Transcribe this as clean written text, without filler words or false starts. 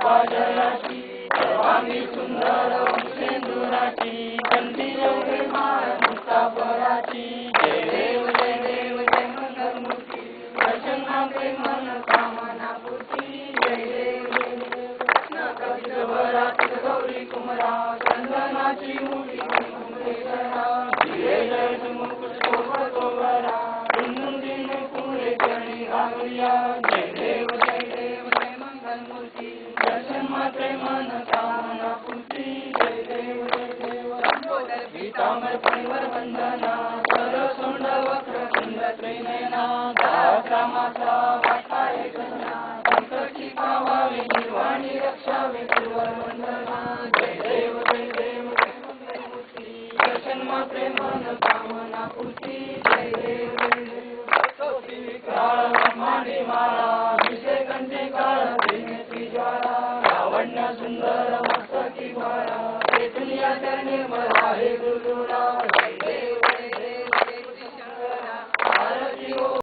पाजराची सर्वांगी सुंदर वंशेंदुराची कंठी योगे माळ मुक्ताफळाची जय देव जय मंगलमूर्ती दर्शन मागे मन कामना पूर्ती जय देव कवितवरात गौरी कुमरा चंदनाची मुली कुंभेश्वरा जय मुकुट शोभतो वरा दिन पुरे चरणी घालूया जय देव जय मंगलमूर्ती दर्शन मात्रे मन कामना पूर्ती जय देव पीतांबर परिवर वंदना सरसोंड वक्र कुंड त्रिनयना दासामाचा वाटा एकना संकटी पावावे निर्वाणी रक्षावे गुरुवर वंदना जय देव मंगलमूर्ती दर्शन मात्रे मन कामना पूर्ती जय देव काळ ब्रह्मांडी माळा विषय कंठी काळ त्रिनेत्री ज्वाला लावण्य सुंदर मस्तकी बाळा चैतन्य निर्मळ आहे गुरुरा जय देव